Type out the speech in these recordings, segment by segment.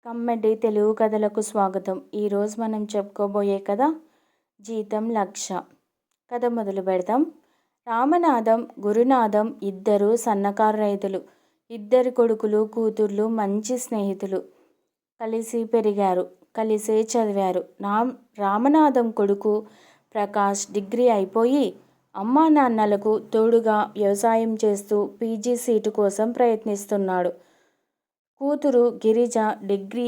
కమ్మటి తెలుగు కథలకు స్వాగతం. ఈరోజు మనం చెప్పుకోబోయే కథ జీతం లక్ష. కథ మొదలు పెడతాం. రామనాథం, గురునాథం ఇద్దరు సన్నకారు రైతులు. ఇద్దరు కొడుకులు, కూతుర్లు మంచి స్నేహితులు. కలిసి పెరిగారు, కలిసే చదివారు. రామనాథం కొడుకు ప్రకాష్ డిగ్రీ అయిపోయి అమ్మా నాన్నలకు తోడుగా వ్యవసాయం చేస్తూ పీజీ సీటు కోసం ప్రయత్నిస్తున్నాడు. కూతురు గిరిజ డిగ్రీ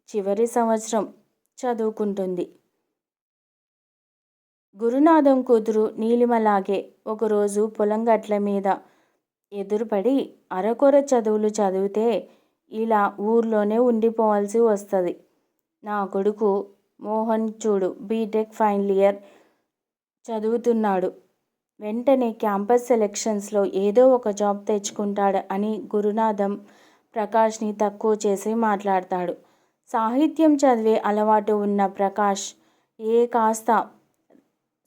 చివరి సంవత్సరం చదువుకుంటుంది. గురునాథం కూతురు నీలిమలాగే ఒకరోజు పొలం గట్ల మీద ఎదురుపడి అరకొర చదువులు చదివితే ఇలా ఊర్లోనే ఉండిపోవాల్సి వస్తుంది. నా కొడుకు మోహన్ చూడు, బీటెక్ ఫైనల్ ఇయర్ చదువుతున్నాడు. వెంటనే క్యాంపస్ సెలక్షన్స్లో ఏదో ఒక జాబ్ తెచ్చుకుంటాడు అని గురునాథం ప్రకాష్ని తక్కువ చేసి మాట్లాడతాడు. సాహిత్యం చదివే అలవాటు ఉన్న ప్రకాష్ కాస్త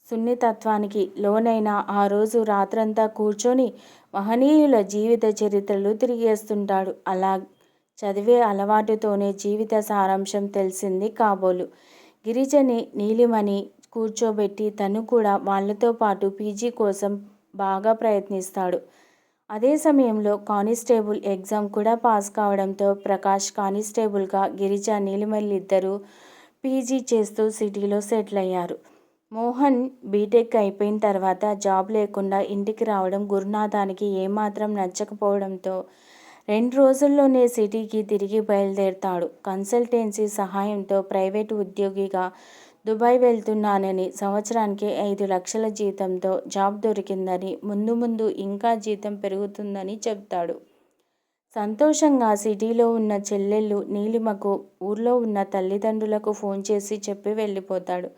సున్నితత్వానికి లోనైన ఆ రోజు రాత్రంతా కూర్చొని మహనీయుల జీవిత చరిత్రలు తిరిగేస్తుంటాడు. అలా చదివే అలవాటుతోనే జీవిత సారాంశం తెలిసింది కాబోలు. గిరిజని నీలిమని కూర్చోబెట్టి తను కూడా వాళ్లతో పాటు పీజీ కోసం బాగా ప్రయత్నిస్తాడు. అదే సమయంలో కానిస్టేబుల్ ఎగ్జామ్ కూడా పాస్ కావడంతో ప్రకాష్ కానిస్టేబుల్గా, గిరిజ నీలిమలిద్దరూ పీజీ చేస్తూ సిటీలో సెటిల్ అయ్యారు. మోహన్ బీటెక్ అయిపోయిన తర్వాత జాబ్ లేకుండా ఇంటికి రావడం గురునాథానికి ఏమాత్రం నచ్చకపోవడంతో 2 రోజుల్లోనే సిటీకి తిరిగి బయలుదేరతాడు. కన్సల్టెన్సీ సహాయంతో ప్రైవేటు ఉద్యోగిగా దుబాయ్ వెళ్తున్నానని, సంవత్సరానికి 5 లక్షల జీతంతో జాబ్ దొరికిందని, ముందు ముందు ఇంకా జీతం పెరుగుతుందని చెప్తాడు. సంతోషంగా సిటీలో ఉన్న చెల్లెళ్ళు నీలిమకు ఊర్లో ఉన్న తల్లిదండ్రులకు ఫోన్ చేసి చెప్పి వెళ్ళిపోతాడు.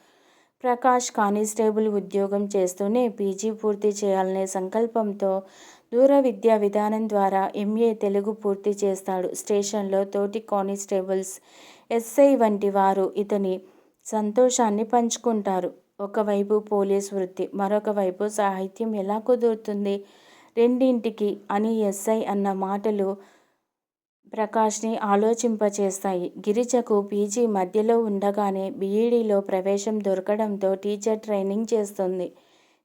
ప్రకాష్ కానిస్టేబుల్ ఉద్యోగం చేస్తూనే పీజీ పూర్తి చేయాలనే సంకల్పంతో దూర విద్యా విధానం ద్వారా ఎంఏ తెలుగు పూర్తి చేస్తాడు. స్టేషన్లో తోటి కానిస్టేబుల్స్, ఎస్ఐ వంటి వారు ఇతని సంతోషాన్ని పంచుకుంటారు. ఒకవైపు పోలీస్ వృత్తి, మరొక వైపు సాహిత్యం ఎలా కుదురుతుంది రెండింటికి అని ఎస్ఐ అన్న మాటలు ప్రకాష్ని ఆలోచింపచేస్తాయి. గిరిజకు పీజీ మధ్యలో ఉండగానే బీఈడీలో ప్రవేశం దొరకడంతో టీచర్ ట్రైనింగ్ చేస్తుంది.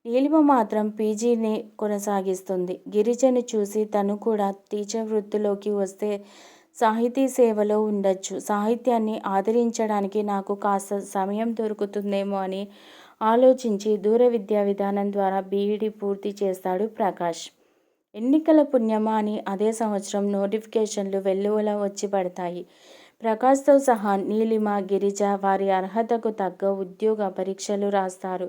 నీలిమ మాత్రం పీజీని కొనసాగిస్తుంది. గిరిజను చూసి తను కూడా టీచర్ వృత్తిలోకి వస్తే సాహితీ సేవలో ఉండొచ్చు, సాహిత్యాన్ని ఆదరించడానికి నాకు కాస్త సమయం దొరుకుతుందేమో అని ఆలోచించి దూర విద్యా విధానం ద్వారా బీఈడీ పూర్తి చేస్తాడు ప్రకాష్. ఎన్నికల పుణ్యమా అని అదే సంవత్సరం నోటిఫికేషన్లు వెల్లువలా వచ్చి పడతాయి. ప్రకాష్తో సహా నీలిమ, గిరిజ వారి అర్హతకు తగ్గ ఉద్యోగ పరీక్షలు రాస్తారు.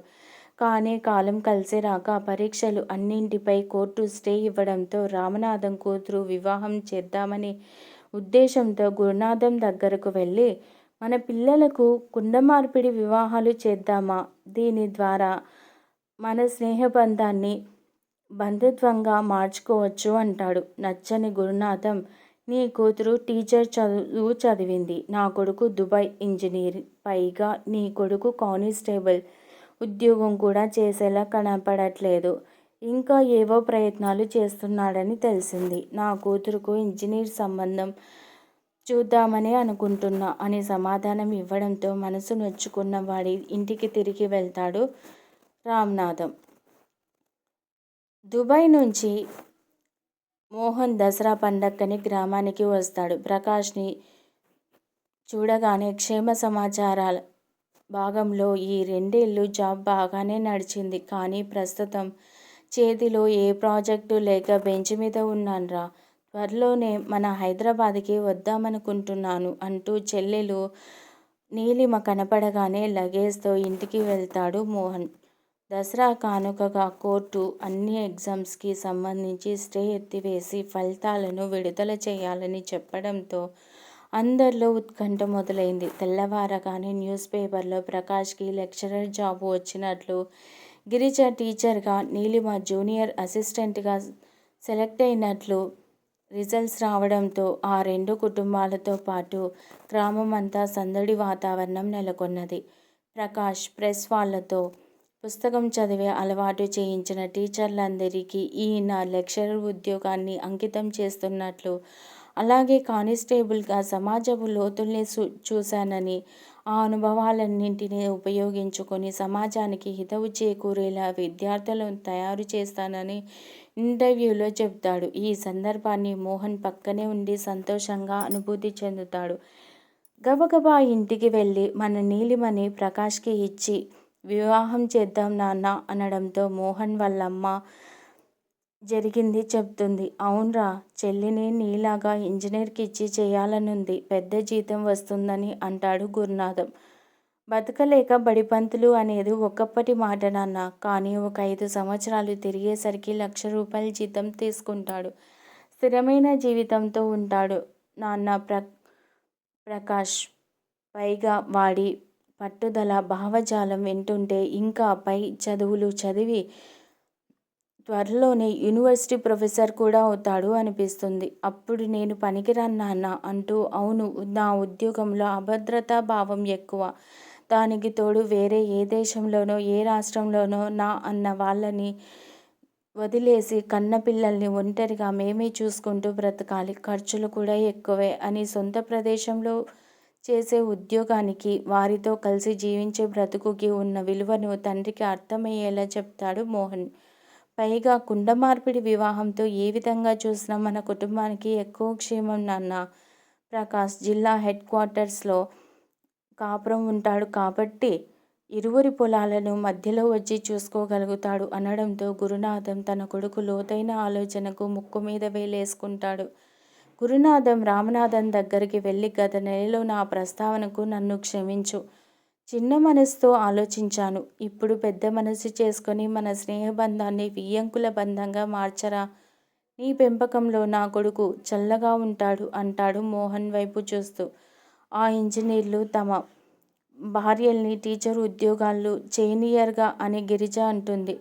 కానీ కాలం కలిసి రాక పరీక్షలు అన్నింటిపై కోర్టు స్టే ఇవ్వడంతో రామనాథం కూతురు వివాహం చేద్దామని ఉద్దేశంతో గురునాథం దగ్గరకు వెళ్ళి, మన పిల్లలకు కుండ మార్పిడి వివాహాలు చేద్దామా, దీని ద్వారా మన స్నేహబంధాన్ని బంధుత్వంగా మార్చుకోవచ్చు అంటాడు. నచ్చని గురునాథం, నీ కూతురు టీచర్ చదువు చదివింది, నా కొడుకు దుబాయ్ ఇంజనీర్, పైగా నీ కొడుకు కానిస్టేబుల్ ఉద్యోగం కూడా చేసేలా కనపడట్లేదు, ఇంకా ఏవో ప్రయత్నాలు చేస్తున్నాడని తెలిసింది. నా కూతురుకు ఇంజనీర్ సంబంధం చూద్దామని అనుకుంటున్నా అని సమాధానం ఇవ్వడంతో మనసు నొచ్చుకున్న వాడి ఇంటికి తిరిగి వెళ్తాడు రామనాథం. దుబాయ్ నుంచి మోహన్ దసరా పండక్కని గ్రామానికి వస్తాడు. ప్రకాష్ని చూడగానే క్షేమ సమాచారాల భాగంలో ఈ 2 ఏళ్ళు జాబ్ బాగానే నడిచింది, కానీ ప్రస్తుతం చేతిలో ఏ ప్రాజెక్టు లేక బెంచ్ మీద ఉన్నాన్రా, త్వరలోనే మన హైదరాబాద్కి వద్దామనుకుంటున్నాను అంటూ చెల్లెలు నీలిమ కనపడగానే లగేజ్తో ఇంటికి వెళ్తాడు మోహన్. దసరా కానుకగా కోర్టు అన్ని ఎగ్జామ్స్కి సంబంధించి స్టే ఎత్తివేసి ఫలితాలను విడుదల చేయాలని చెప్పడంతో అందరిలో ఉత్కంఠ మొదలైంది. తెల్లవారగానే న్యూస్ పేపర్లో ప్రకాష్కి లెక్చరర్ జాబు వచ్చినట్లు, గిరిజ టీచర్గా, నీలిమ జూనియర్ అసిస్టెంట్గా సెలెక్ట్ అయినట్లు రిజల్ట్స్ రావడంతో ఆ 2 కుటుంబాలతో పాటు గ్రామమంతా సందడి వాతావరణం నెలకొన్నది. ప్రకాష్ ప్రెస్ వాళ్లతో పుస్తకం చదివే అలవాటు చేయించిన టీచర్లందరికీ ఈయన లెక్చరర్ ఉద్యోగాన్ని అంకితం చేస్తున్నట్లు అలాగే కానిస్టేబుల్గా సమాజపు లోతుల్ని చూశానని, ఆ అనుభవాలన్నింటినీ ఉపయోగించుకొని సమాజానికి హితవు చేకూరేలా విద్యార్థులను తయారు చేస్తానని ఇంటర్వ్యూలో చెబుతాడు. ఈ సందర్భాన్ని మోహన్ పక్కనే ఉండి సంతోషంగా అనుభూతి చెందుతాడు. గబగబా ఇంటికి వెళ్ళి మన నీలిమని ప్రకాష్కి ఇచ్చి వివాహం చేద్దాం నాన్న అనడంతో మోహన్ వాళ్ళమ్మ జరిగింది చెప్తుంది. అవునరా, చెల్లిని నీలాగా ఇంజనీర్కి ఇచ్చి చేయాలనుంది. పెద్ద జీతం వస్తుందని అంటాడు గురునాథం. బతకలేక బడిపంతులు అనేది ఒకప్పటి మాట నాన్న. కానీ ఒక 5 సంవత్సరాలు తిరిగేసరికి ₹1,00,000 జీతం తీసుకుంటాడు. స్థిరమైన జీవితంతో ఉంటాడు నాన్న ప్రకాష్. పైగా వాడి పట్టుదల, భావజాలం వింటుంటే ఇంకా పై చదువులు చదివి త్వరలోనే యూనివర్సిటీ ప్రొఫెసర్ కూడా అవుతాడు అనిపిస్తుంది. అప్పుడు నేను పనికిరాను నాన్న అంటూ, అవును, నా ఉద్యోగంలో అభద్రతా భావం ఎక్కువ. దానికి తోడు వేరే ఏ దేశంలోనో ఏ రాష్ట్రంలోనో నా అన్న వాళ్ళని వదిలేసి కన్నపిల్లల్ని ఒంటరిగా మేమే చూసుకుంటూ బ్రతకాలి. ఖర్చులు కూడా ఎక్కువే అని సొంత ప్రదేశంలో చేసే ఉద్యోగానికి, వారితో కలిసి జీవించే బ్రతుకుకి ఉన్న విలువను తండ్రికి అర్థమయ్యేలా చెప్తాడు మోహన్. పైగా కుండమార్పిడి వివాహంతో ఏ విధంగా చూసినా మన కుటుంబానికి ఎక్కువ క్షేమం నాన్న. ప్రకాష్ జిల్లా హెడ్ క్వార్టర్స్లో కాపురం ఉంటాడు కాబట్టి ఇరువురి పొలాలను మధ్యలో వచ్చి చూసుకోగలుగుతాడు అనడంతో గురునాథం తన కొడుకు లోతైన ఆలోచనకు ముక్కు మీద వేలేసుకుంటాడు. గురునాథం రామనాథన్ దగ్గరికి వెళ్ళి, గత నెలలో నా ప్రస్తావనకు నన్ను క్షమించు. చిన్న మనసుతో ఆలోచించాను. ఇప్పుడు పెద్ద మనసు చేసుకొని మన స్నేహబంధాన్ని వియ్యంకుల బంధంగా మార్చరా. నీ పెంపకంలో నా కొడుకు చల్లగా ఉంటాడు అంటాడు మోహన్ వైపు చూస్తూ. ఆ ఇంజనీర్లు తమ భార్యల్ని టీచర్ ఉద్యోగాలు చేయనియర్గా అని గిరిజ అంటుంది.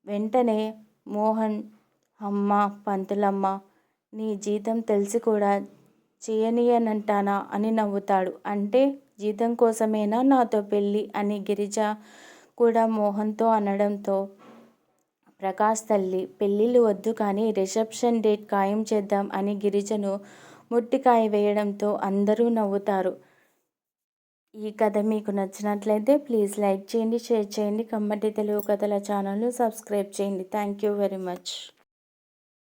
వెంటనే మోహన్, అమ్మ పంతులమ్మ, నీ జీతం తెలిసి కూడా చేయనియనంటానా అని నవ్వుతాడు. అంటే జీతం కోసమేనా నాతో పెళ్ళి అని గిరిజ కూడా మోహన్తో అనడంతో, ప్రకాష్ తల్లి, పెళ్ళిళ్ళు వద్దు కానీ రిసెప్షన్ డేట్ ఖాయం చేద్దాం అని గిరిజను ముట్టికాయ వేయడంతో అందరూ నవ్వుతారు. ఈ కథ మీకు నచ్చినట్లయితే ప్లీజ్ లైక్ చేయండి, షేర్ చేయండి. కమ్మటి తెలుగు కథల ఛానల్ను సబ్స్క్రైబ్ చేయండి. Thank you very much.